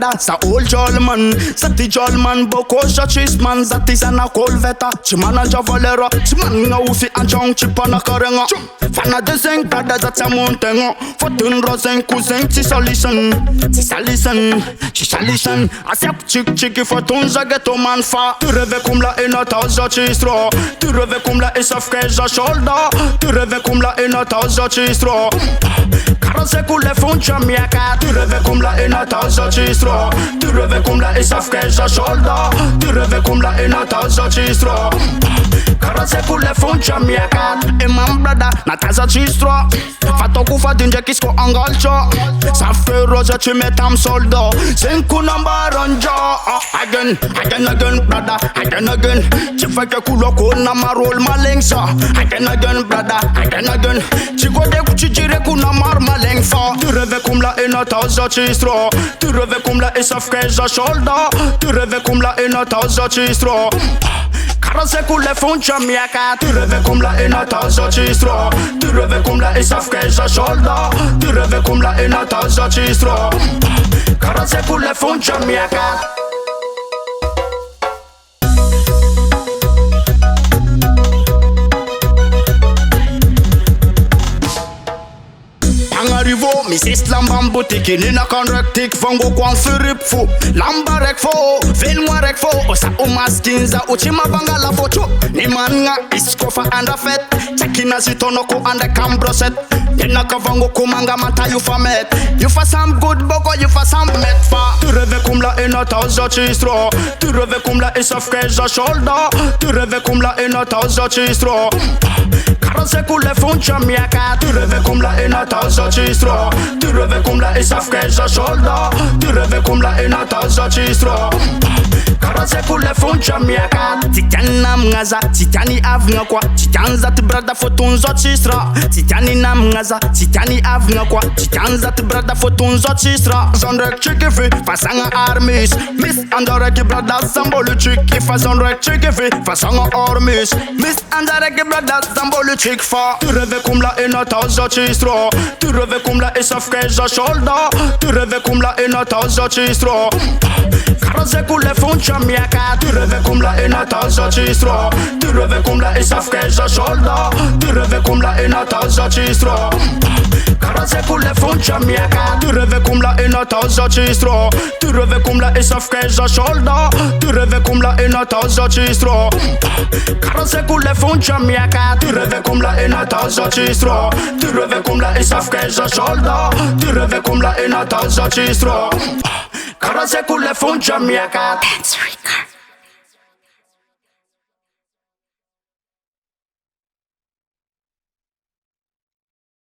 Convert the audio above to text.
brother, sa old jolman. Zati jolman, boko shachis man. Zati zana kolveta, chimana javalera. Chimana ufi anjong chipana karenga. Fana de zeng brother, zata montengo. Fortun rozen cousin, tisa listen. Tisa listen. Asiap chiki fortun zageto man fa. Tu rêves comme la ena tauza chistro. Tu rêves comme la esaf keza shoulder. Tu rêves comme la ena tauza chistro. Karase kule funcha miaka. Tu rêves comme la ena tauza chistro. Tu rêves comme la esaf keza shoulder. Tu rêves comme la ena tauza chistro. Karase kule funcha miaka. Imam brother na tauza chistro. Fato kufa dinje kisko angalcho. Safte roza chimetam soldo. Senku number ronjo. Again, brother, again. Chifake kuloko na marol malengsa. Again, brother, again. Chigode kuchichire kuna mar malengfa. Tu rêves comme la ena tauza chistro. Tu rêves comme la esaf keza shoulder. Tu rêves comme la ena tauza chistro. Karase kule funcha miaka. Tu rêves comme la ena tauza chistro. Tu rêves comme la esaf keza shoulder. Tu rêves comme la ena tauza chistro. Karase kule funcha miaka. Arrivo, Mrs. Lambam boutique nina kan rektik vango kwan firip fo lamba rek fo velwa rek fo osa umaskinza uchima banga la foto ni manga iskofa anda fet chakina sitonoko anda kambroset nina ka vango kumanga mata you fa met you fa some good boko you fa some met fa tu rêves comme la ena tauza chistro tu rêves comme la esaf keza shoulder tu rêves comme la ena tauza chistro karase kule funcha miaka tu rêves comme la ena tauza chistro tu rêves comme la esaf keza shoulder tu rêves comme la ena tauza chistro karase kule funcha miaka titani namngaza titani avnga kwa titanza ti brada fotunzo chistra titani namngaza titani avnga kwa titanza ti brada fotunzo chistra zonrek chikifi fasanga armis miss andoreki brada zambolu chiki fa zonrek chikifi fasanga armis miss andoreki brada zambolu chiki fa tu rêves comme la ena tauza chistro tu rêves comme la esaf keza shoulder tu rêves comme la ena tauza chistro karase kule funcha miaka tu rêves comme la ena tauza chistro tu rêves comme la esaf keza shoulder tu rêves comme la ena tauza chistro karase kule funcha miaka tu rêves comme la ena tauza chistro tu rêves comme la esaf keza shoulder tu rêves comme la ena tauza chistro karase kule funcha miaka tu rêves comme la ena tauza chistro tu rêves comme la esaf keza shoulder tu rêves comme la ena tauza chistro karase kule funcha miaka. Dance Record.